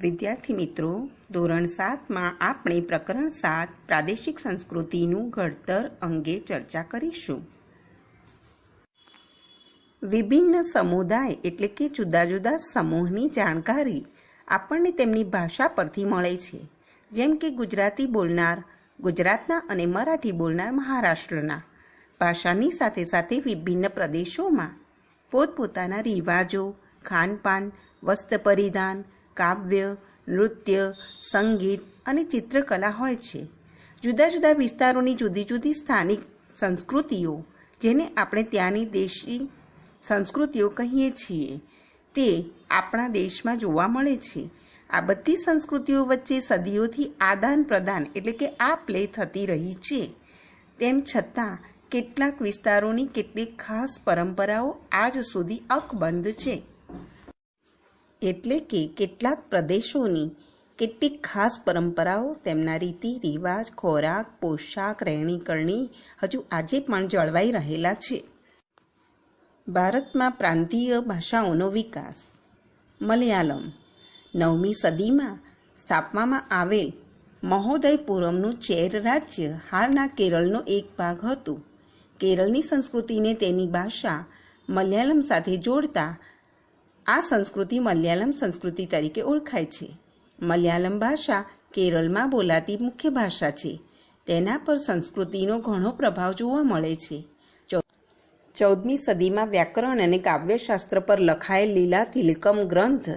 વિદ્યાર્થી મિત્રો, ધોરણ 7માં આપણે પ્રકરણ 7 પ્રાદેશિક સંસ્કૃતિનું ઘડતર અંગે ચર્ચા કરીશું. વિભિન્ન સમુદાય એટલે કે જુદા જુદા સમૂહની જાણકારી આપણને તેમની ભાષા પરથી મળે છે. જેમ કે ગુજરાતી બોલનાર ગુજરાતના અને મરાઠી બોલનાર મહારાષ્ટ્રના. ભાષાની સાથે સાથે વિભિન્ન પ્રદેશોમાં પોતપોતાના રિવાજો, ખાનપાન, વસ્ત્ર પરિધાન, કાવ્ય, નૃત્ય, સંગીત અને ચિત્રકલા હોય છે. જુદા જુદા વિસ્તારોની જુદી જુદી સ્થાનિક સંસ્કૃતિઓ, જેને આપણે ત્યાંની દેશી સંસ્કૃતિઓ કહીએ છીએ, તે આપણા દેશમાં જોવા મળે છે. આ બધી સંસ્કૃતિઓ વચ્ચે સદીઓથી આદાન પ્રદાન એટલે કે આપ લે થતી રહી છે. તેમ છતાં કેટલાક વિસ્તારોની કેટલીક ખાસ પરંપરાઓ આજ સુધી અકબંધ છે. એટલે કે કેટલાક પ્રદેશોની કેટલીક ખાસ પરંપરાઓ, તેમના રીતિ રિવાજ, ખોરાક, પોશાક, રહેણીકરણી હજુ આજે પણ જળવાઈ રહેલા છે. ભારતમાં પ્રાંતીય ભાષાઓનો વિકાસ. મલયાલમ 9મી સદીમાં સ્થાપવામાં આવેલ મહોદયપુરમનું ચેર રાજ્ય હાલના કેરળનો એક ભાગ હતું. કેરળની સંસ્કૃતિને તેની ભાષા મલયાલમ સાથે જોડતા આ સંસ્કૃતિ મલયાલમ સંસ્કૃતિ તરીકે ઓળખાય છે. મલયાલમ ભાષા કેરળમાં બોલાતી મુખ્ય ભાષા છે. તેના પર સંસ્કૃતિનો ઘણો પ્રભાવ જોવા મળે છે. 14મી સદીમાં વ્યાકરણ અને કાવ્યશાસ્ત્ર પર લખાયેલ લીલા તિલકમ ગ્રંથ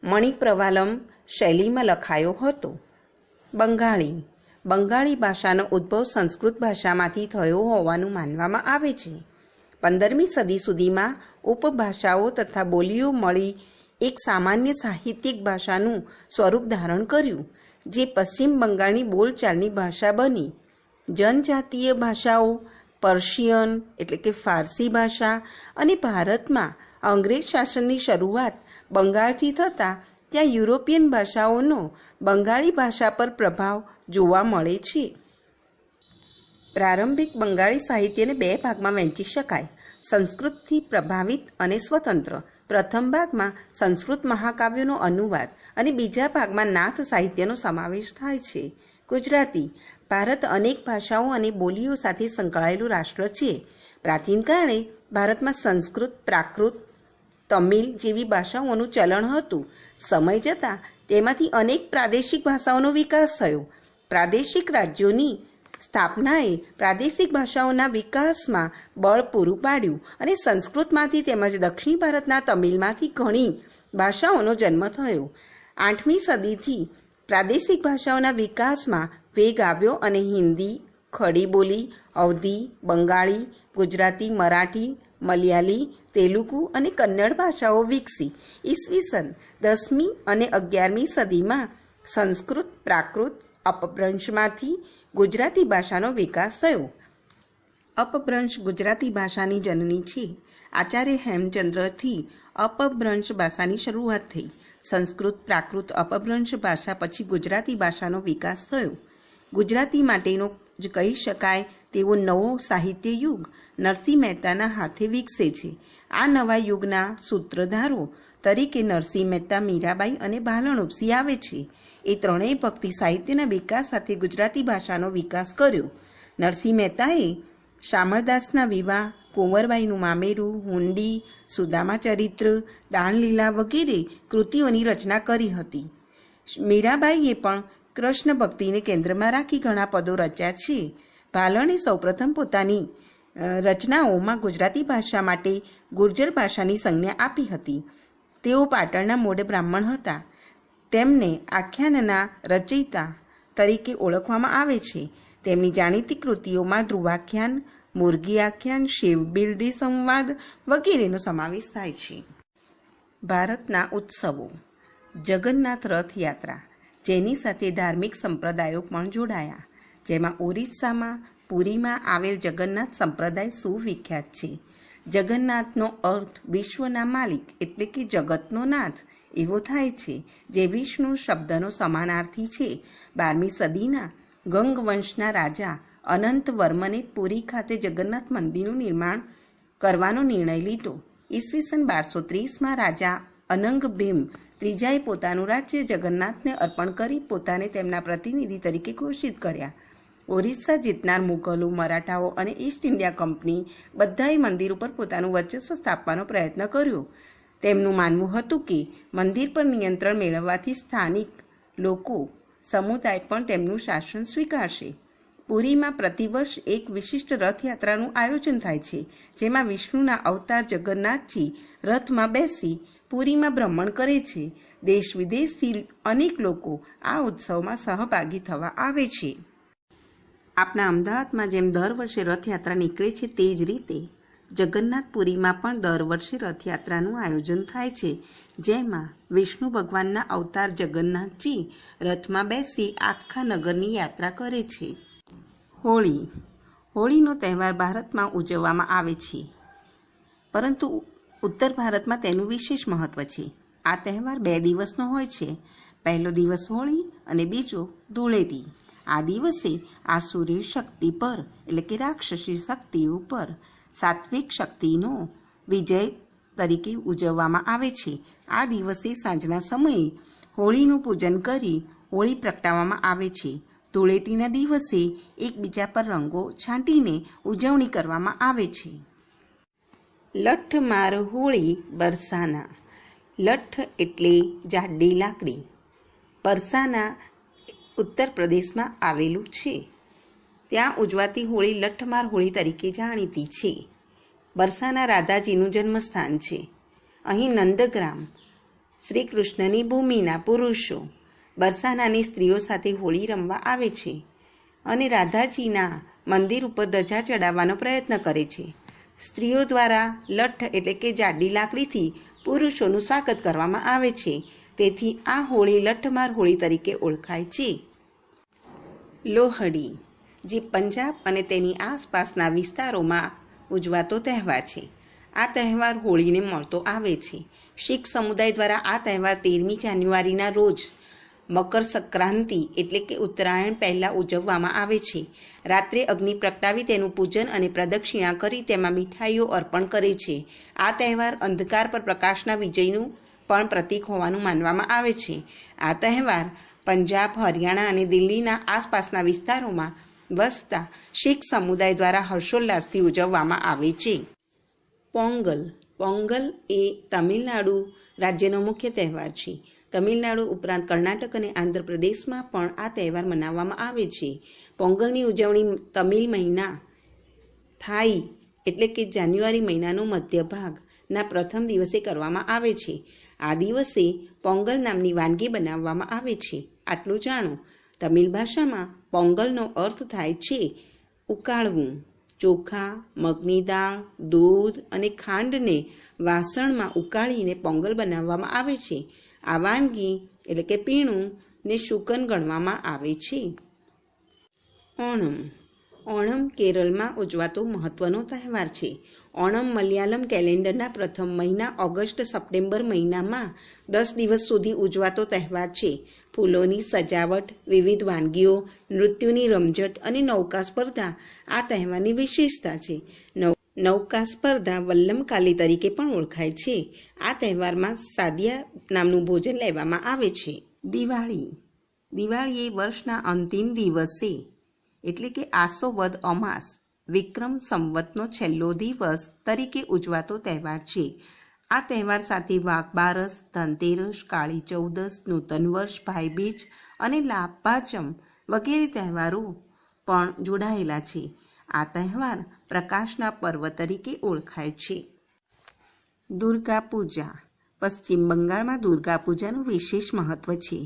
મણિપ્રવાલમ શૈલીમાં લખાયો હતો. બંગાળી ભાષાનો ઉદ્ભવ સંસ્કૃત ભાષામાંથી થયો હોવાનું માનવામાં આવે છે. 15મી સદી સુધીમાં ઉપભાષાઓ તથા બોલીઓ મળી એક સામાન્ય સાહિત્યિક ભાષાનું સ્વરૂપ ધારણ કર્યું, જે પશ્ચિમ બંગાળની બોલચાલની ભાષા બની. જનજાતીય ભાષાઓ, પર્શિયન એટલે કે ફારસી ભાષા અને ભારતમાં અંગ્રેજ શાસનની શરૂઆત બંગાળથી થતાં ત્યાં યુરોપિયન ભાષાઓનો બંગાળી ભાષા પર પ્રભાવ જોવા મળે છે. પ્રારંભિક બંગાળી સાહિત્યને 2 ભાગમાં વહેંચી શકાય: સંસ્કૃતથી પ્રભાવિત અને સ્વતંત્ર. પ્રથમ ભાગમાં સંસ્કૃત મહાકાવ્યોનો અનુવાદ અને બીજા ભાગમાં નાથ સાહિત્યનો સમાવેશ થાય છે. ગુજરાતી. ભારત અનેક ભાષાઓ અને બોલીઓ સાથે સંકળાયેલું રાષ્ટ્ર છે. પ્રાચીન કાળે ભારતમાં સંસ્કૃત, પ્રાકૃત, તમિલ જેવી ભાષાઓનું ચલણ હતું. સમય જતાં તેમાંથી અનેક પ્રાદેશિક ભાષાઓનો વિકાસ થયો. પ્રાદેશિક રાજ્યોની સ્થાપનાએ પ્રાદેશિક ભાષાઓના વિકાસમાં બળ પૂરું પાડ્યું અને સંસ્કૃતમાંથી તેમજ દક્ષિણ ભારતના તમિલમાંથી ઘણી ભાષાઓનો જન્મ થયો. 8મી સદીથી પ્રાદેશિક ભાષાઓના વિકાસમાં વેગ આવ્યો અને હિન્દી, ખડી બોલી, અવધી, બંગાળી, ગુજરાતી, મરાઠી, મલયાલી, તેલુગુ અને કન્નડ ભાષાઓ વિકસી. ઈસવીસન 10મી અને 11મી સદીમાં સંસ્કૃત, પ્રાકૃત, અપભ્રંશમાંથી ગુજરાતી ભાષાનો વિકાસ થયો. અપભ્રંશ ગુજરાતી ભાષાની જનની છે. આચાર્ય હેમચંદ્રથી અપભ્રંશ ભાષાની શરૂઆત થઈ. સંસ્કૃત, પ્રાકૃત, અપભ્રંશ ભાષા પછી ગુજરાતી ભાષાનો વિકાસ થયો. ગુજરાતી માટેનો જ કહી શકાય તેવો નવો સાહિત્ય યુગ નરસિંહ મહેતાના હાથે વિકસે છે. આ નવા યુગના સૂત્રધારો તરીકે નરસિંહ મહેતા, મીરાબાઈ અને ભાલણ ઉપસી આવે છે. એ ત્રણેય ભક્તિ સાહિત્યના વિકાસ સાથે ગુજરાતી ભાષાનો વિકાસ કર્યો. નરસિંહ મહેતાએ શામળદાસના વિવાહ, કુંવરબાઈનું મામેરું, હુંડી, સુદામા ચરિત્ર, દાણલીલા વગેરે કૃતિઓની રચના કરી હતી. મીરાબાઈએ પણ કૃષ્ણ ભક્તિને કેન્દ્રમાં રાખી ઘણા પદો રચ્યા છે. ભાલણે સૌપ્રથમ પોતાની રચનાઓમાં ગુજરાતી ભાષા માટે ગુર્જર ભાષાની સંજ્ઞા આપી હતી. તેઓ પાટણના મૂળ બ્રાહ્મણ હતા. તેમને આખ્યાનના રચયિતા તરીકે ઓળખવામાં આવે છે. તેમની જાણીતી કૃતિઓમાં ધ્રુવાખ્યાન, મુરગી આખ્યાન, શિવબિરડી સંવાદ વગેરેનો સમાવેશ થાય છે. ભારતના ઉત્સવો. જગન્નાથ રથયાત્રા, જેની સાથે ધાર્મિક સંપ્રદાયો પણ જોડાયા, જેમાં ઓરિસ્સામાં પુરીમાં આવેલ જગન્નાથ સંપ્રદાય સુવિખ્યાત છે. જગન્નાથનો અર્થ વિશ્વના માલિક એટલે કે જગતનો નાથ એવો થાય છે, જે વિષ્ણુ શબ્દનો સમાનાર્થી છે. 12મી સદીના ગંગ વંશના રાજા અનંતવર્મને પુરી ખાતે જગન્નાથ મંદિરનું નિર્માણ કરવાનો નિર્ણય લીધો. ઈસવીસન 1230માં રાજા અનંગ ભીમ ત્રીજાએ પોતાનું રાજ્ય જગન્નાથને અર્પણ કરી પોતાને તેમના પ્રતિનિધિ તરીકે ઘોષિત કર્યા. ઓરિસ્સા જીતનાર મુઘલો, મરાઠાઓ અને ઈસ્ટ ઇન્ડિયા કંપની બધાએ મંદિર ઉપર પોતાનું વર્ચસ્વ સ્થાપવાનો પ્રયત્ન કર્યો. તેમનું માનવું હતું કે મંદિર પર નિયંત્રણ મેળવવાથી સ્થાનિક લોકો સમુદાય પણ તેમનું શાસન સ્વીકારશે. પુરીમાં પ્રતિવર્ષ એક વિશિષ્ટ રથયાત્રાનું આયોજન થાય છે, જેમાં વિષ્ણુના અવતાર જગન્નાથજી રથમાં બેસી પુરીમાં ભ્રમણ કરે છે. દેશ વિદેશથી અનેક લોકો આ ઉત્સવમાં સહભાગી થવા આવે છે. આપણા અમદાવાદમાં જેમ દર વર્ષે રથયાત્રા નીકળે છે, તે જ રીતે જગન્નાથપુરીમાં પણ દર વર્ષે રથયાત્રાનું આયોજન થાય છે, જેમાં વિષ્ણુ ભગવાનના અવતાર જગન્નાથજી રથમાં બેસી આખા નગરની યાત્રા કરે છે. હોળીનો તહેવાર ભારતમાં ઉજવવામાં આવે છે, પરંતુ ઉત્તર ભારતમાં તેનું વિશેષ મહત્વ છે. આ તહેવાર 2 દિવસનો હોય છે. પહેલો દિવસ હોળી અને બીજો ધૂળેટી. આ દિવસે આસુરી શક્તિ પર એટલે કે રાક્ષસી શક્તિ ઉપર સાત્વિક શક્તિનો વિજય તરીકે ઉજવવામાં આવે છે. આ દિવસે સાંજના સમયે હોળીનું પૂજન કરી હોળી પ્રગટાવવામાં આવે છે. ધૂળેટીના દિવસે એકબીજા પર રંગો છાંટીને ઉજવણી કરવામાં આવે છે. લઠ્ઠ માર હોળી બરસાના. લઠ્ઠ એટલે જાડી લાકડી. બરસાના ઉત્તર પ્રદેશમાં આવેલું છે. ત્યાં ઉજવાતી હોળી લઠ્ઠમાર હોળી તરીકે જાણીતી છે. બરસાના રાધાજીનું જન્મસ્થાન છે. અહીં નંદગ્રામ શ્રી કૃષ્ણની ભૂમિના પુરુષો બરસાનાની સ્ત્રીઓ સાથે હોળી રમવા આવે છે અને રાધાજીના મંદિર ઉપર ધજા ચડાવવાનો પ્રયત્ન કરે છે. સ્ત્રીઓ દ્વારા લઠ્ઠ એટલે કે જાડી લાકડીથી પુરુષોનું સ્વાગત કરવામાં આવે છે. તેથી આ હોળી લઠ્ઠમાર હોળી તરીકે ઓળખાય છે. લોહડી, જે પંજાબ અને તેની આસપાસના વિસ્તારોમાં ઉજવાતો તહેવાર છે. આ તહેવાર હોળીને મળતો આવે છે. શીખ સમુદાય દ્વારા આ તહેવાર 13મી જાન્યુઆરીના રોજ મકર સંક્રાંતિ એટલે કે ઉત્તરાયણ પહેલાં ઉજવવામાં આવે છે. રાત્રે અગ્નિ પ્રગટાવી તેનું પૂજન અને પ્રદક્ષિણા કરી તેમાં મીઠાઈઓ અર્પણ કરે છે. આ તહેવાર અંધકાર પર પ્રકાશના વિજયનું પણ પ્રતીક હોવાનું માનવામાં આવે છે. આ તહેવાર પંજાબ, હરિયાણા અને દિલ્હીના આસપાસના વિસ્તારોમાં વસતા શીખ સમુદાય દ્વારા હર્ષોલ્લાસથી ઉજવવામાં આવે છે. પોંગલ એ તમિલનાડુ રાજ્યનો મુખ્ય તહેવાર છે. તમિલનાડુ ઉપરાંત કર્ણાટક અને આંધ્રપ્રદેશમાં પણ આ તહેવાર મનાવવામાં આવે છે. પોંગલની ઉજવણી તમિલ મહિના થાઈ એટલે કે જાન્યુઆરી મહિનાનો મધ્ય ભાગના પ્રથમ દિવસે કરવામાં આવે છે. આ દિવસે પોંગલ નામની વાનગી બનાવવામાં આવે છે. આટલું જાણો. તમિલ ભાષામાં પોંગલનો અર્થ થાય છે ઉકાળવું. ચોખા, મગની દાળ, દૂધ અને ખાંડને વાસણમાં ઉકાળીને પોંગલ બનાવવામાં આવે છે. આ વાનગી એટલે કે પીણું ને શુકન ગણવામાં આવે છે. ઓણમ કેરળમાં ઉજવાતો મહત્વનો તહેવાર છે. ઓણમ મલયાલમ કેલેન્ડરના પ્રથમ મહિના ઓગસ્ટ-સપ્ટેમ્બર મહિનામાં 10 દિવસ સુધી ઉજવાતો તહેવાર છે. ફૂલોની સજાવટ, વિવિધ વાનગીઓ, નૃત્યોની રમઝટ અને નૌકા સ્પર્ધા આ તહેવારની વિશેષતા છે. નૌકા સ્પર્ધા વલ્લમકાલી તરીકે પણ ઓળખાય છે. આ તહેવારમાં સાદિયા નામનું ભોજન લેવામાં આવે છે. દિવાળી એ વર્ષના અંતિમ દિવસે એટલે કે આસો વદ અમાસ વિક્રમ સંવતનો છેલ્લો દિવસ તરીકે ઉજવાતો તહેવાર છે. આ તહેવાર સાથે વાઘ બારસ, ધનતેરસ, કાળી ચૌદસ, નૂતન વર્ષ, ભાઈબીજ અને લાભ પાંચમ વગેરે તહેવારો પણ જોડાયેલા છે. આ તહેવાર પ્રકાશના પર્વ તરીકે ઓળખાય છે. દુર્ગા પૂજા. પશ્ચિમ બંગાળમાં દુર્ગા પૂજાનું વિશેષ મહત્વ છે.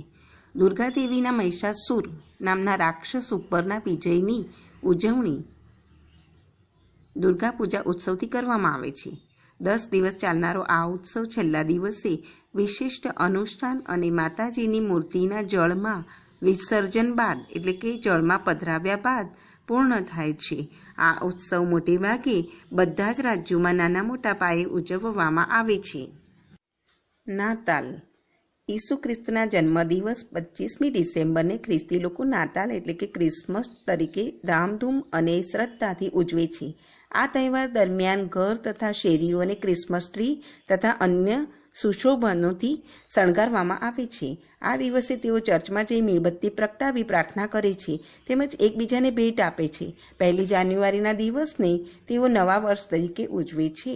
દુર્ગા દેવીના મહિષાસુર નામના રાક્ષસ ઉપરના વિજયની ઉજવણી દુર્ગા પૂજા ઉત્સવથી કરવામાં આવે છે. 10 દિવસ ચાલનારો આ ઉત્સવ છેલ્લા દિવસે વિશિષ્ટ અનુષ્ઠાન અને માતાજીની મૂર્તિના જળમાં વિસર્જન બાદ એટલે કે જળમાં પધરાવ્યા બાદ પૂર્ણ થાય છે. આ ઉત્સવ મોટે ભાગે બધા જ રાજ્યોમાં નાના મોટા પાયે ઉજવવામાં આવે છે. નાતાલ. ઈસુ ખ્રિસ્તના જન્મદિવસ 25મી ડિસેમ્બરને ખ્રિસ્તી લોકો નાતાલ એટલે કે ક્રિસમસ તરીકે ધામધૂમ અને શ્રદ્ધાથી ઉજવે છે. આ તહેવાર દરમિયાન ઘર તથા શેરીઓને ક્રિસમસ ટ્રી તથા અન્ય સુશોભનોથી શણગારવામાં આવે છે. આ દિવસે તેઓ ચર્ચમાં જઈ મીણબત્તી પ્રગટાવી પ્રાર્થના કરે છે તેમજ એકબીજાને ભેટ આપે છે. 1 જાન્યુઆરીના દિવસને તેઓ નવા વર્ષ તરીકે ઉજવે છે.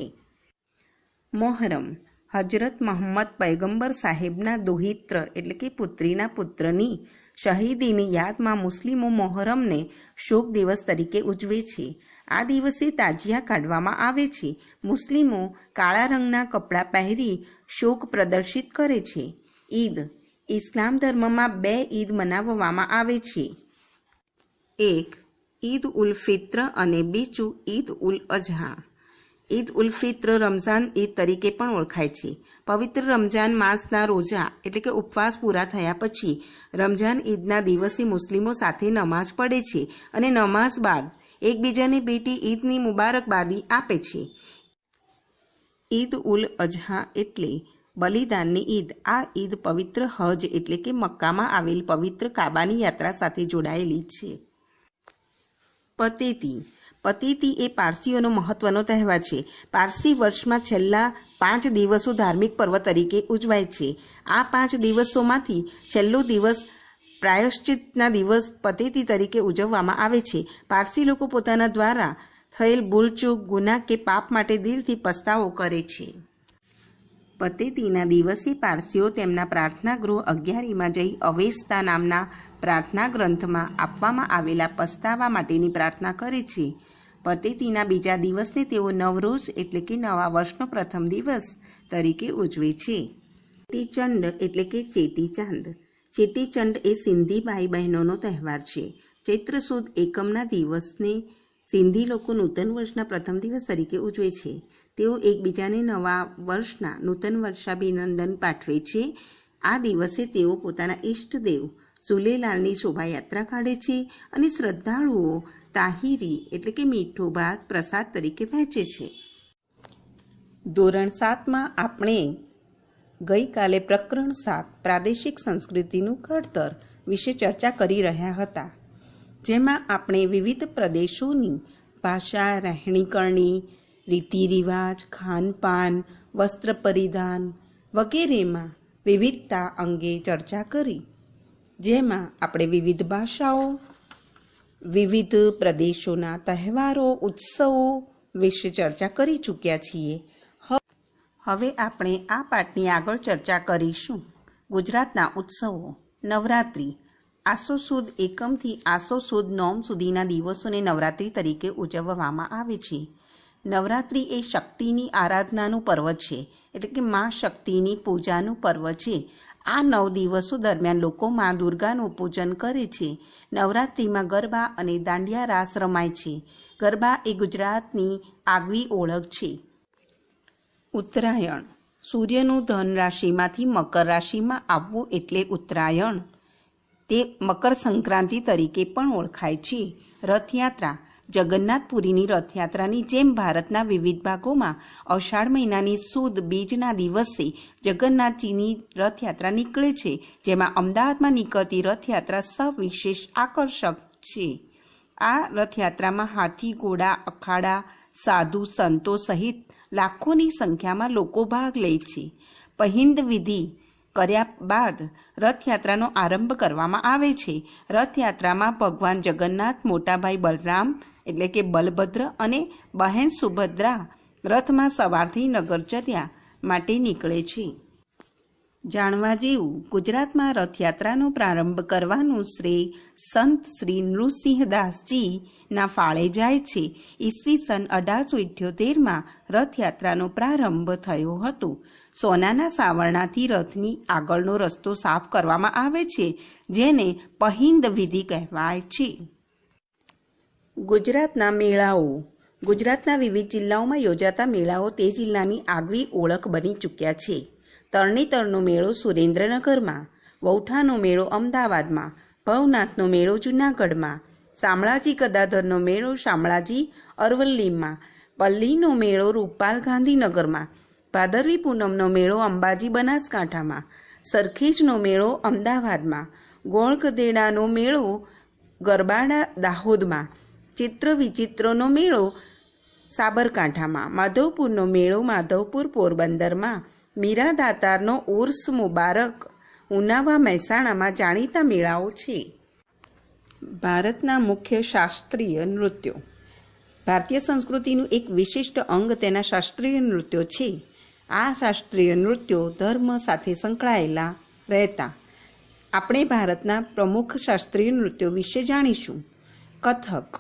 મોહરમ હજરત મોહમ્મદ પયગંબર સાહેબના દોહિત્ર એટલે કે પુત્રીના પુત્રની શહીદીની યાદમાં મુસ્લિમો મોહરમને શોક દિવસ તરીકે ઉજવે છે. આ દિવસે તાજિયા કાઢવામાં આવે છે. મુસ્લિમો કાળા રંગના કપડાં પહેરી શોક પ્રદર્શિત કરે છે. ઈદ ઇસ્લામ ધર્મમાં 2 ઈદ મનાવવામાં આવે છે. એક ઈદ ઉલ ફિત્ર અને બીજું ઈદ ઉલ અઝહા. ઈદ ઉલ ફિત્ર રમઝાન ઈદ તરીકે પણ ઓળખાય છે. પવિત્ર રમઝાન માસના રોજા એટલે કે ઉપવાસ પૂરા થયા પછી રમઝાન ઈદના દિવસે મુસ્લિમો સાથે નમાઝ પઢે છે અને નમાઝ બાદ એકબીજાને ભેટી ઈદની મુબારકબાદી આપે છે. ઈદ ઉલ અઝહા એટલે બલિદાનની ઈદ. આ ઈદ પવિત્ર હજ એટલે કે મક્કામાં આવેલ પવિત્ર કાબાની યાત્રા સાથે જોડાયેલી છે. પતેતી. પતેતી એ પારસીઓનો મહત્વનો તહેવાર છે. પારસી વર્ષમાં છેલ્લા 5 દિવસો ધાર્મિક પર્વ તરીકે ઉજવાય છે. આ 5 દિવસોમાંથી છેલ્લો દિવસ પ્રાયશ્ચિતના દિવસ પતેતી તરીકે ઉજવવામાં આવે છે. પારસી લોકો પોતાના દ્વારા થયેલ ભૂલચૂક, ગુનાહ કે પાપ માટે દિલથી પસ્તાવો કરે છે. પતેતીના દિવસે પારસીઓ તેમના પ્રાર્થના ગૃહ 11માં જઈ અવેસ્તા નામના પ્રાર્થના ગ્રંથમાં આપવામાં આવેલા પસ્તાવા માટેની પ્રાર્થના કરે છે. પતેતીના બીજા દિવસને તેઓ નવરોઝ એટલે કે નવા વર્ષનો પ્રથમ દિવસ તરીકે ઉજવે છે. ચેટીચંડ એટલે કે ચેટીચાંદ. ચેટીચંડ એ સિંધી ભાઈ બહેનોનો તહેવાર છે. ચૈત્ર સુદ એકમના દિવસને સિંધી લોકો નૂતન વર્ષના પ્રથમ દિવસ તરીકે ઉજવે છે. તેઓ એકબીજાને નવા વર્ષના નૂતન વર્ષાભિનંદન પાઠવે છે. આ દિવસે તેઓ પોતાના ઈષ્ટદેવ ઝૂલેલાલની શોભાયાત્રા કાઢે છે અને શ્રદ્ધાળુઓ તાહીરી એટલે કે મીઠો ભાત પ્રસાદ તરીકે વહેંચે છે. ધોરણ 7માં આપણે ગઈકાલે પ્રકરણ 7 પ્રાદેશિક સંસ્કૃતિનું ઘડતર વિશે ચર્ચા કરી રહ્યા હતા, જેમાં આપણે વિવિધ પ્રદેશોની ભાષા, રહેણીકરણી, રીતિરિવાજ, ખાનપાન, વસ્ત્ર પરિધાન વગેરેમાં વિવિધતા અંગે ચર્ચા કરી. જેમાં આપણે વિવિધ ભાષાઓ, વિવિધ પ્રદેશોના તહેવારો, ઉત્સવો વિશે ચર્ચા કરી ચૂક્યા છીએ. હવે આપણે આ પાઠની આગળ ચર્ચા કરીશું ગુજરાતના ઉત્સવો. નવરાત્રિ. આસો સુદ એકમથી આસો સુદ નોમ સુધીના દિવસોને નવરાત્રિ તરીકે ઉજવવામાં આવે છે. નવરાત્રિ એ શક્તિની આરાધનાનું પર્વ છે, એટલે કે મા શક્તિની પૂજાનું પર્વ છે. આ 9 દિવસો દરમિયાન લોકો મા દુર્ગાનું પૂજન કરે છે. નવરાત્રિમાં ગરબા અને દાંડિયા રાસ રમાય છે. ગરબા એ ગુજરાતની આગવી ઓળખ છે. ઉત્તરાયણ. સૂર્યનું ધન રાશિમાંથી મકર રાશિમાં આવવું એટલે ઉત્તરાયણ. તે મકર સંક્રાંતિ તરીકે પણ ઓળખાય છે. રથયાત્રા. જગન્નાથપુરીની રથયાત્રાની જેમ ભારતના વિવિધ ભાગોમાં અષાઢ મહિનાની સુદ બીજના દિવસે જગન્નાથજીની રથયાત્રા નીકળે છે, જેમાં અમદાવાદમાં નીકળતી રથયાત્રા સવિશેષ આકર્ષક છે. આ રથયાત્રામાં હાથી, ઘોડા, અખાડા, સાધુ, સંતો સહિત લાખોની સંખ્યામાં લોકો ભાગ લે છે. પહિંદ વિધિ કર્યા બાદ રથયાત્રાનો આરંભ કરવામાં આવે છે. રથયાત્રામાં ભગવાન જગન્નાથ, મોટાભાઈ બલરામ એટલે કે બલભદ્ર અને બહેન સુભદ્રા રથમાં સવારથી નગરચર્યા માટે નીકળે છે. જાણવા જેવું, ગુજરાતમાં રથયાત્રાનો પ્રારંભ કરવાનું શ્રેય સંત શ્રી નૃસિંહદાસજીના ફાળે જાય છે. ઈસવીસન 1878માં રથયાત્રાનો પ્રારંભ થયો હતો. સોનાના સાવરણાથી રથની આગળનો રસ્તો સાફ કરવામાં આવે છે, જેને પહિંદ વિધિ કહેવાય છે. ગુજરાતના મેળાઓ. ગુજરાતના વિવિધ જિલ્લાઓમાં યોજાતા મેળાઓ તે જિલ્લાની આગવી ઓળખ બની ચૂક્યા છે. તરણેતરનો મેળો સુરેન્દ્રનગરમાં, વૌઠાનો મેળો અમદાવાદમાં, ભવનાથનો મેળો જૂનાગઢમાં, શામળાજી ગદાધરનો મેળો શામળાજી અરવલ્લીમાં, પલ્લીનો મેળો રૂપાલ ગાંધીનગરમાં, ભાદરવી પૂનમનો મેળો અંબાજી બનાસકાંઠામાં, સરખેજનો મેળો અમદાવાદમાં, ગોળગધેડાનો મેળો ગરબાડા દાહોદમાં, ચિત્ર વિચિત્રનો મેળો સાબરકાંઠામાં, માધવપુરનો મેળો માધવપુર પોરબંદરમાં, મીરા દાતારનો ઉર્સ મુબારક ઉનાવા મહેસાણામાં જાણીતા મેળાઓ છે. ભારતના મુખ્ય શાસ્ત્રીય નૃત્યો. ભારતીય સંસ્કૃતિનું એક વિશિષ્ટ અંગ તેના શાસ્ત્રીય નૃત્યો છે. આ શાસ્ત્રીય નૃત્યો ધર્મ સાથે સંકળાયેલા રહેતા. આપણે ભારતના પ્રમુખ શાસ્ત્રીય નૃત્યો વિશે જાણીશું. કથક.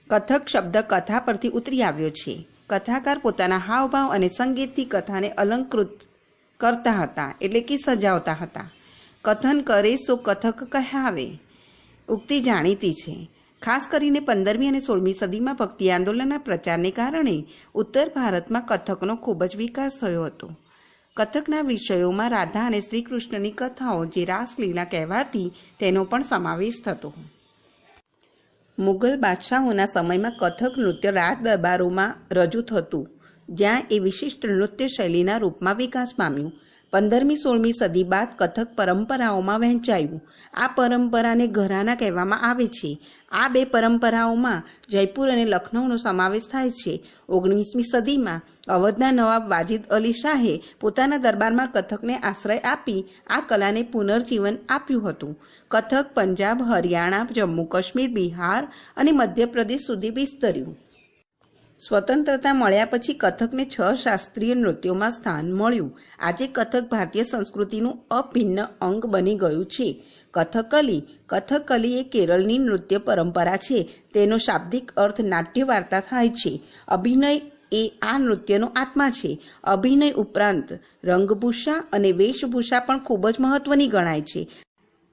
કથક શબ્દ કથા પરથી ઉતરી આવ્યો છે. કથાકાર પોતાના હાવભાવ અને સંગીતથી કથાને અલંકૃત કરતા હતા, એટલે કે સજાવતા હતા. કથન કરે સો કથક કહાવે ઉક્તિ જાણીતી છે. ખાસ કરીને 15મી અને 16મી સદીમાં ભક્તિ આંદોલનના પ્રચારને કારણે ઉત્તર ભારતમાં કથકનો ખૂબ જ વિકાસ થયો હતો. કથકના વિષયોમાં રાધા અને શ્રી કૃષ્ણની કથાઓ, જે રાસલીલા કહેવાતી, તેનો પણ સમાવેશ થતો. મુગલ બાદશાહોના સમયમાં કથક નૃત્ય રાજ દરબારોમાં રજૂ થતું, જ્યાં એ વિશિષ્ટ નૃત્ય શૈલીના રૂપમાં વિકાસ પામ્યું. 15મી 16મી સદી બાદ કથક પરંપરાઓમાં વહેંચાયું. આ પરંપરાને ઘરાના કહેવામાં આવે છે. આ બે પરંપરાઓમાં જયપુર અને લખનૌનો સમાવેશ થાય છે. 19મી સદીમાં અવધના નવાબ વાજિદ અલી શાહે પોતાના દરબારમાં કથકને આશ્રય આપી આ કલાને પુનર્જીવન આપ્યું હતું. કથક પંજાબ, હરિયાણા, જમ્મુ કાશ્મીર, બિહાર અને મધ્યપ્રદેશ સુધી વિસ્તર્યું. સ્વતંત્રતા મળ્યા પછી કથકને 6 શાસ્ત્રીય નૃત્યોમાં સ્થાન મળ્યું. આજે કથક ભારતીય સંસ્કૃતિનું અભિન્ન અંગ બની ગયું છે. કથકલી. કથકલી એ કેરળની નૃત્ય પરંપરા છે. તેનો શાબ્દિક અર્થ નાટ્ય વાર્તા થાય છે. અભિનય એ આ નૃત્યનો આત્મા છે. અભિનય ઉપરાંત રંગભૂષા અને વેશભૂષા પણ ખૂબ જ મહત્વની ગણાય છે.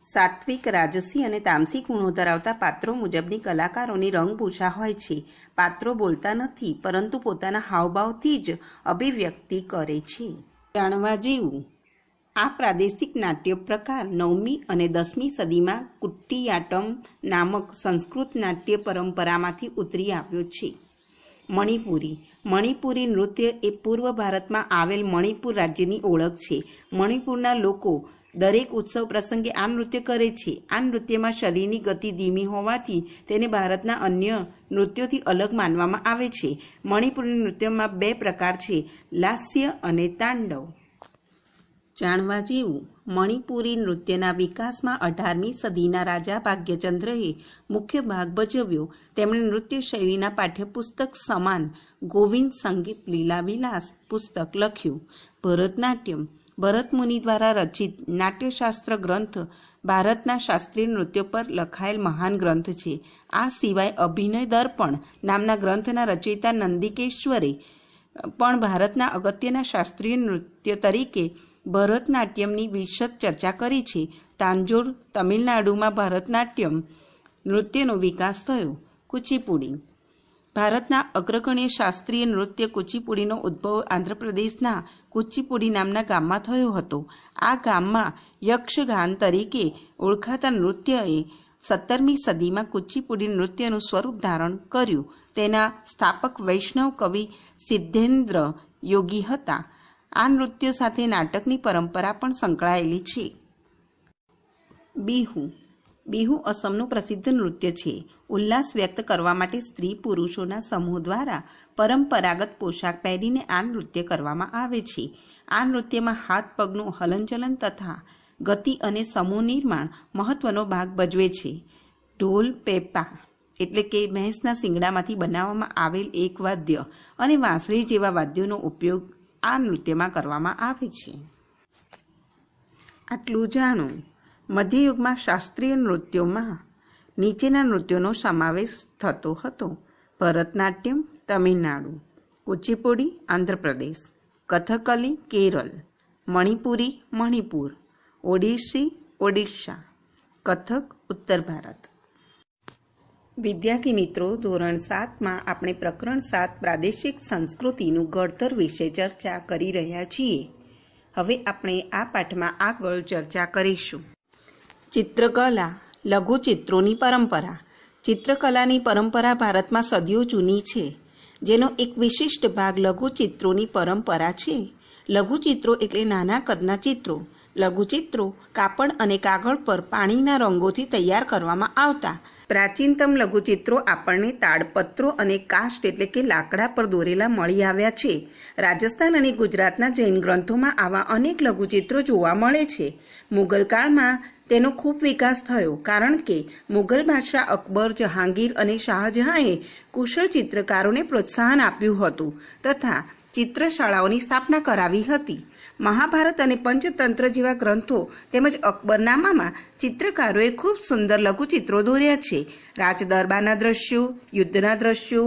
સાત્વિક, રાજસી અને તામસી ગુણો ધરાવતા પાત્રો મુજબની કલાકારોની રંગભૂષા હોય છે. પાત્રો બોલતા નથી, પરંતુ પોતાના હાવભાવથી જ અભિવ્યક્તિ કરે છે. જાણવા જેવું. આ પ્રાદેશિક નાટ્ય પ્રકાર 9મી અને 10મી સદીમાં કુટ્ટિયાટમ નામક સંસ્કૃત નાટ્ય પરંપરામાંથી ઉતરી આવ્યો છે. મણિપુરી. મણિપુરી નૃત્ય એ પૂર્વ ભારતમાં આવેલ મણિપુર રાજ્યની ઓળખ છે. મણિપુરના લોકો દરેક ઉત્સવ પ્રસંગે આ નૃત્ય કરે છે. આ નૃત્યમાં શરીરની ગતિ ધીમી હોવાથી તેને ભારતના અન્ય નૃત્યોથી અલગ માનવામાં આવે છે. મણિપુરી નૃત્યમાં 2 પ્રકાર છે, લાસ્ય અને તાંડવ. જાણવા જેવું. મણિપુરી નૃત્યના વિકાસમાં 18મી સદીના રાજા ભાગ્યચંદ્રએ મુખ્ય ભાગ ભજવ્યો. તેમણે નૃત્ય શૈલીના પાઠ્યપુસ્તક સમાન ગોવિંદ સંગીત લીલા વિલાસ પુસ્તક લખ્યું. ભરતનાટ્યમ. ભરત મુનિ દ્વારા રચિત નાટ્યશાસ્ત્ર ગ્રંથ ભારતના શાસ્ત્રીય નૃત્યો પર લખાયેલ મહાન ગ્રંથ છે. આ સિવાય અભિનય દર્પણ નામના ગ્રંથના રચયિતા નંદિકેશ્વરે પણ ભારતના અગત્યના શાસ્ત્રીય નૃત્ય તરીકે ભરતનાટ્યમની વિશદ ચર્ચા કરી છે. તાંજોર, તમિલનાડુમાં ભરતનાટ્યમ નૃત્યનો વિકાસ થયો. કુચીપુડી. ભારતના અગ્રગણ્ય શાસ્ત્રીય નૃત્ય કુચીપુડીનો ઉદ્ભવ આંધ્રપ્રદેશના કુચીપુડી નામના ગામમાં થયો હતો. આ ગામમાં યક્ષગાન તરીકે ઓળખાતા નૃત્યએ 17મી સદીમાં કુચીપુડી નૃત્યનું સ્વરૂપ ધારણ કર્યું. તેના સ્થાપક વૈષ્ણવ કવિ સિદ્ધેન્દ્ર યોગી હતા. આ નૃત્ય સાથે નાટકની પરંપરા પણ સંકળાયેલી છે. બિહુ. બિહુ અસમનું પ્રસિદ્ધ નૃત્ય છે. ઉલ્લાસ વ્યક્ત કરવા માટે સ્ત્રી પુરુષોના સમૂહ દ્વારા પરંપરાગત પોશાક પહેરીને આ નૃત્ય કરવામાં આવે છે. આ નૃત્યમાં હાથ પગનું હલનચલન તથા ગતિ અને સમૂહ નિર્માણ મહત્વનો ભાગ ભજવે છે. ઢોલ, પેપા એટલે કે ભેંસના શિંગડામાંથી બનાવવામાં આવેલ એક વાદ્ય અને વાંસળી જેવા વાદ્યોનો ઉપયોગ આ નૃત્યમાં કરવામાં આવે છે. આટલું જાણો. મધ્યયુગમાં શાસ્ત્રીય નૃત્યોમાં નીચેના નૃત્યોનો સમાવેશ થતો હતો: ભરતનાટ્યમ તમિલનાડુ, કુચીપુડી આંધ્રપ્રદેશ, કથકલી કેરળ, મણિપુરી મણિપુર, ઓડિશી ઓડિશા, કથક ઉત્તર ભારત. વિદ્યાર્થી મિત્રો, ધોરણ 7માં આપણે પ્રકરણ 7 પ્રાદેશિક સંસ્કૃતિનું ઘડતર વિશે ચર્ચા કરી રહ્યા છીએ. હવે આપણે આ પાઠમાં આગળ ચર્ચા કરીશું. ચિત્રકલા, લઘુચિત્રોની પરંપરા. ચિત્રકલાની પરંપરા ભારતમાં સદીઓ જૂની છે, જેનો એક વિશિષ્ટ ભાગ લઘુચિત્રોની પરંપરા છે. લઘુચિત્રો એટલે નાના કદના ચિત્રો. લઘુચિત્રો કાપડ અને કાગળ પર પાણીના રંગોથી તૈયાર કરવામાં આવતા. પ્રાચીનતમ લઘુચિત્રો આપણને તાડપત્રો અને કાષ્ઠ એટલે કે લાકડા પર દોરેલા મળી આવ્યા છે. રાજસ્થાન અને ગુજરાતના જૈન ગ્રંથોમાં આવા અનેક લઘુચિત્રો જોવા મળે છે. મુગલ કાળમાં તેનો ખૂબ વિકાસ થયો, કારણ કે મુગલ બાદશાહ અકબર, જહાંગીર અને શાહજહાંએ કુશળ ચિત્રકારોને પ્રોત્સાહન આપ્યું હતું તથા ચિત્રશાળાઓની સ્થાપના કરાવી હતી. મહાભારત અને પંચતંત્ર જેવા ગ્રંથો તેમજ અકબરનામામાં ચિત્રકારોએ ખૂબ સુંદર લઘુચિત્રો દોર્યા છે. રાજદરબારના દ્રશ્યો, યુદ્ધના દ્રશ્યો,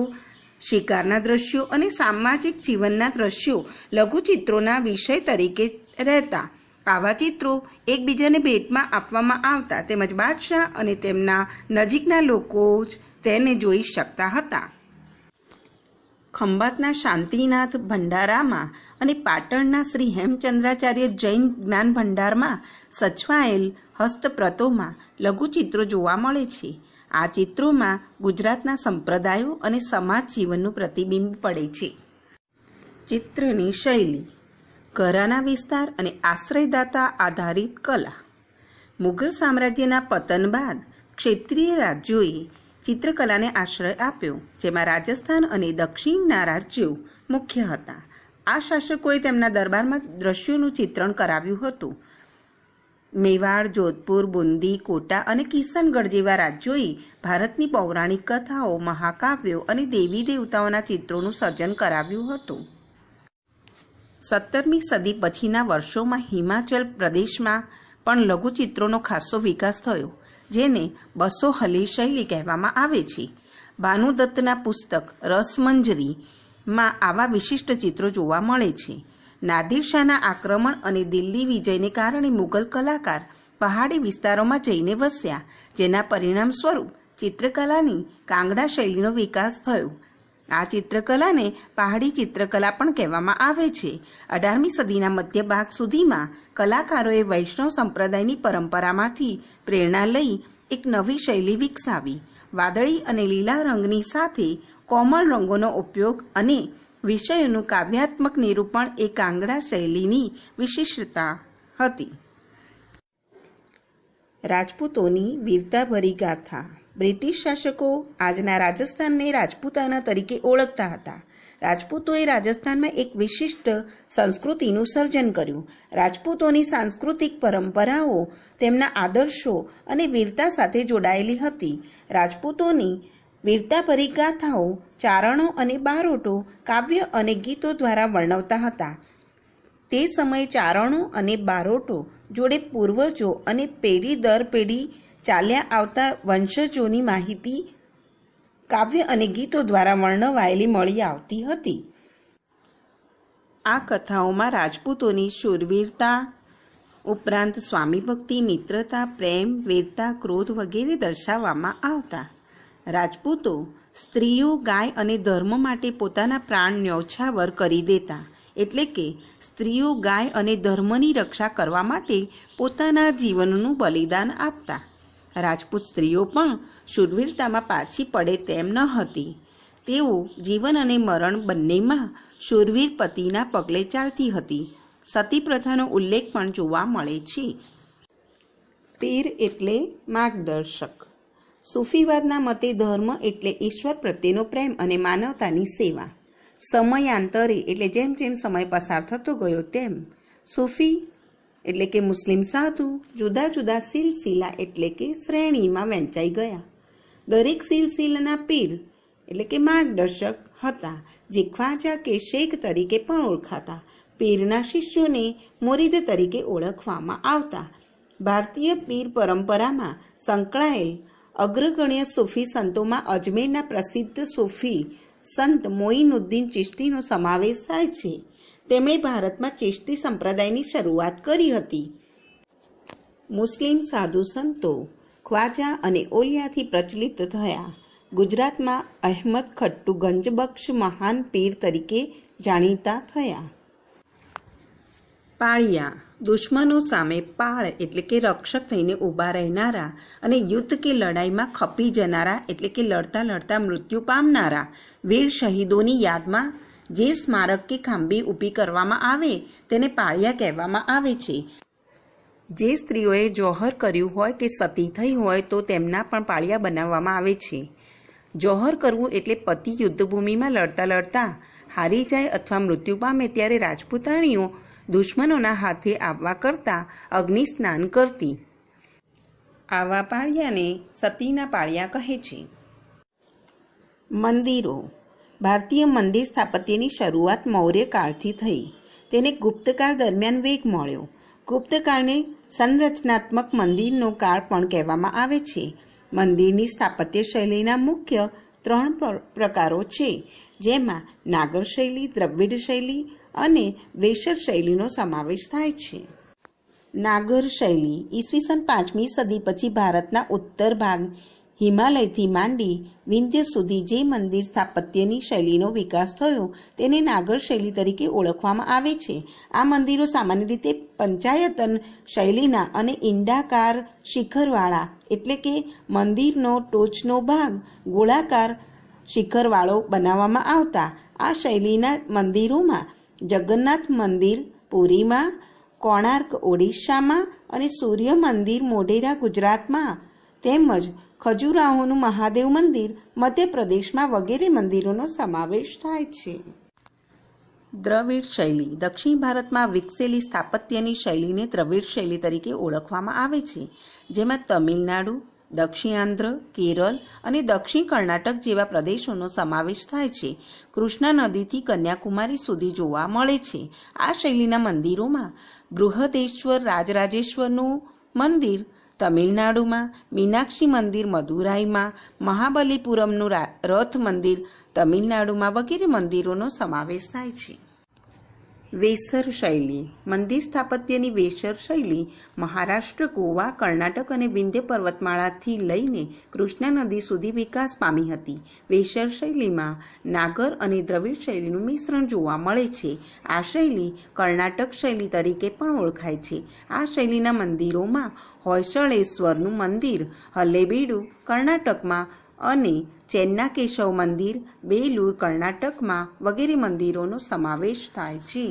શિકારના દ્રશ્યો અને સામાજિક જીવનના દ્રશ્યો લઘુચિત્રોના વિષય તરીકે રહેતા. આવા ચિત્રો એકબીજાને ભેટમાં આપવામાં આવતા તેમજ બાદશાહ અને તેમના નજીકના લોકો જ તેને જોઈ શકતા હતા. ખંભાતના શાંતિનાથ ભંડારામાં અને પાટણના શ્રી હેમચંદ્રાચાર્ય જૈન જ્ઞાન ભંડારમાં સચવાયેલ હસ્તપ્રતોમાં લઘુચિત્રો જોવા મળે છે. આ ચિત્રોમાં ગુજરાતના સંપ્રદાયો અને સમાજ જીવનનું પ્રતિબિંબ પડે છે. ચિત્રની શૈલી: ઘરાના વિસ્તાર અને આશ્રયદાતા આધારિત કલા. મુઘલ સામ્રાજ્યના પતન બાદ ક્ષેત્રીય રાજ્યોએ ચિત્રકલાને આશ્રય આપ્યો, જેમાં રાજસ્થાન અને દક્ષિણના રાજ્યો મુખ્ય હતા. આ શાસકોએ તેમના દરબારમાં દ્રશ્યોનું ચિત્રણ કરાવ્યું હતું. મેવાડ, જોધપુર, બુંદી, કોટા અને કિશનગઢ જેવા રાજ્યોએ ભારતની પૌરાણિક કથાઓ, મહાકાવ્યો અને દેવી દેવતાઓના ચિત્રોનું સર્જન કરાવ્યું હતું. 17મી સદી પછીના વર્ષોમાં હિમાચલ પ્રદેશમાં પણ લઘુચિત્રોનો ખાસો વિકાસ થયો, જેને બસોહલી શૈલી કહેવામાં આવે છે. ભાનુદત્તના પુસ્તક રસમંજરીમાં આવા વિશિષ્ટ ચિત્રો જોવા મળે છે. નાદિર શાહના આક્રમણ અને દિલ્હી વિજયને કારણે મુગલ કલાકાર પહાડી વિસ્તારોમાં જઈને વસ્યા, જેના પરિણામ સ્વરૂપ ચિત્રકલાની કાંગડા શૈલીનો વિકાસ થયો. આ ચિત્રકલાને પહાડી ચિત્રકલા પણ કહેવામાં આવે છે. 18મી સદીના મધ્ય ભાગ સુધીમાં કલાકારોએ વૈષ્ણવ સંપ્રદાયની પરંપરામાંથી પ્રેરણા લઈ એક નવી શૈલી વિકસાવી. વાદળી અને લીલા રંગની સાથે કોમળ રંગોનો ઉપયોગ અને વિષયોનું કાવ્યાત્મક નિરૂપણ એ કાંગડા શૈલીની વિશિષ્ટતા હતી. રાજપૂતોની વીરતાભરી ગાથા. બ્રિટિશ શાસકો આજના રાજસ્થાનને રાજપૂતાના તરીકે ઓળખતા હતા. રાજપૂતોએ રાજસ્થાનમાં એક વિશિષ્ટ સંસ્કૃતિનું સર્જન કર્યું. રાજપૂતોની સાંસ્કૃતિક પરંપરાઓ તેમના આદર્શો અને વીરતા સાથે જોડાયેલી હતી. રાજપૂતોની વીરતાભરી ગાથાઓ ચારણો અને બારોટો કાવ્ય અને ગીતો દ્વારા વર્ણવતા હતા. તે સમયે ચારણો અને બારોટો જોડે પૂર્વજો અને પેઢી દર પેઢી ચાલ્યા આવતા વંશજોની માહિતી કાવ્ય અને ગીતો દ્વારા વર્ણવાયેલી મળી આવતી હતી. આ કથાઓમાં રાજપૂતોની શૂરવીરતા ઉપરાંત સ્વામી ભક્તિ, મિત્રતા, પ્રેમ, વીરતા, ક્રોધ વગેરે દર્શાવવામાં આવતા. રાજપૂતો સ્ત્રીઓ, ગાય અને ધર્મ માટે પોતાના પ્રાણ ન્યોછાવર કરી દેતા, એટલે કે સ્ત્રીઓ ગાય અને ધર્મની રક્ષા કરવા માટે પોતાના જીવનનું બલિદાન આપતા. રાજપૂત સ્ત્રીઓ પણ શૂરવીરતામાં પાછી પડે તેમ ન હતી. તેઓ જીવન અને મરણ બંનેમાં શૂરવીર પતિના પગલે ચાલતી હતી. સતી પ્રથાનો ઉલ્લેખ પણ જોવા મળે છે. પીર એટલે માર્ગદર્શક. સૂફીવાદના મતે ધર્મ એટલે ઈશ્વર પ્રત્યેનો પ્રેમ અને માનવતાની સેવા. સમયાંતરે એટલે જેમ જેમ સમય પસાર થતો ગયો તેમ સૂફી એટલે કે મુસ્લિમ સાધુ જુદા જુદા સિલસિલા એટલે કે શ્રેણીમાં વહેંચાઈ ગયા. દરેક સિલસિલાના પીર એટલે કે માર્ગદર્શક હતા, જે ખ્વાજા કે શેખ તરીકે પણ ઓળખાતા. પીરના શિષ્યોને મુરીદ તરીકે ઓળખવામાં આવતા. ભારતીય પીર પરંપરામાં સંકળાયેલ અગ્રગણ્ય સૂફી સંતોમાં અજમેરના પ્રસિદ્ધ સૂફી સંત મોઈનુદ્દીન ચિશ્તીનો સમાવેશ થાય છે. તેમણે ભારતમાં ચિશ્તી સંપ્રદાયની શરૂઆત કરી હતી. મુસ્લિમ સાધુ સંતો ખ્વાજા અને ઓલિયાથી પ્રચલિત થયા. ગુજરાતમાં અહેમદ ખટ્ટુ ગંજબક્ષ મહાન પીર તરીકે જાણીતા થયા. પાળિયા દુશ્મનો સામે પાળ એટલે કે રક્ષક થઈને ઊભા રહેનારા અને યુદ્ધ કે લડાઈમાં ખપી જનારા એટલે કે લડતા લડતા મૃત્યુ પામનારા વીર શહીદોની યાદમાં જે સ્મારક કે ખાંભી ઊભી કરવામાં આવે તેને પાળિયા કહેવામાં આવે છે. જે સ્ત્રીઓએ જોહર કર્યું હોય કે સતી થઈ હોય તો તેમના પણ પાળિયા બનાવવામાં આવે છે. જોહર કરવું એટલે પતિ યુદ્ધભૂમિમાં લડતા લડતા હારી જાય અથવા મૃત્યુ પામે ત્યારે રાજપૂતાણીઓ દુશ્મનોના હાથે આવવા કરતાં અગ્નિ સ્નાન કરતી. આવા પાળિયાને સતીના પાળિયા કહે છે. મંદિરો. ભારતીય મંદિર સ્થાપત્યની શરૂઆત મૌર્ય કાળથી થઈ. તેને ગુપ્તકાળ દરમિયાન વેગ મળ્યો. ગુપ્તકાળને સંરચનાત્મક મંદિરનો કાળ પણ કહેવામાં આવે છે. મંદિરની સ્થાપત્ય શૈલીના મુખ્ય 3 પ્રકારો છે, જેમાં નાગર શૈલી, દ્રવિડ શૈલી અને વેસર શૈલીનો સમાવેશ થાય છે. નાગર શૈલી ઈસવીસન 5મી સદી પછી ભારતના ઉત્તર ભાગ હિમાલયથી માંડી વિંધ્ય સુધી જે મંદિર સ્થાપત્યની શૈલીનો વિકાસ થયો તેને નાગર શૈલી તરીકે ઓળખવામાં આવે છે. આ મંદિરો સામાન્ય રીતે પંચાયતન શૈલીના અને ઈંડાકાર શિખરવાળા એટલે કે મંદિરનો ટોચનો ભાગ ગોળાકાર શિખરવાળો બનાવવામાં આવતા. આ શૈલીના મંદિરોમાં જગન્નાથ મંદિર પુરીમાં, કોણાર્ક ઓડિશામાં અને સૂર્ય મંદિર મોઢેરા ગુજરાતમાં તેમજ ખજુરાહોનું મહાદેવ મંદિર મધ્યપ્રદેશમાં વગેરે મંદિરોનો સમાવેશ થાય છે. દ્રવિડ શૈલી દક્ષિણ ભારતમાં વિકસેલી સ્થાપત્યની શૈલીને દ્રવિડ શૈલી તરીકે ઓળખવામાં આવે છે, જેમાં તમિલનાડુ, દક્ષિણાંધ્ર, કેરળ અને દક્ષિણ કર્ણાટક જેવા પ્રદેશોનો સમાવેશ થાય છે. કૃષ્ણા નદીથી કન્યાકુમારી સુધી જોવા મળે છે. આ શૈલીના મંદિરોમાં બૃહદેશ્વર રાજરાજેશ્વરનું મંદિર તમિલનાડુમાં, મીનાક્ષી મંદિર મદુરાઈમાં, મહાબલીપુરમનું રથ મંદિર તમિલનાડુમાં વગેરે મંદિરોનો સમાવેશ થાય છે. વેસર શૈલી મંદિર સ્થાપત્યની વેસર શૈલી મહારાષ્ટ્ર, ગોવા, કર્ણાટક અને વિંધ્ય પર્વતમાળાથી લઈને કૃષ્ણા નદી સુધી વિકાસ પામી હતી. વેસર શૈલીમાં નાગર અને દ્રવિડ શૈલીનું મિશ્રણ જોવા મળે છે. આ શૈલી કર્ણાટક શૈલી તરીકે પણ ઓળખાય છે. આ શૈલીના મંદિરોમાં હોયસળેશ્વરનું મંદિર હલ્લેબીડુ કર્ણાટકમાં અને ચેન્નાકેશવ મંદિર બેલુર કર્ણાટકમાં વગેરે મંદિરોનો સમાવેશ થાય છે.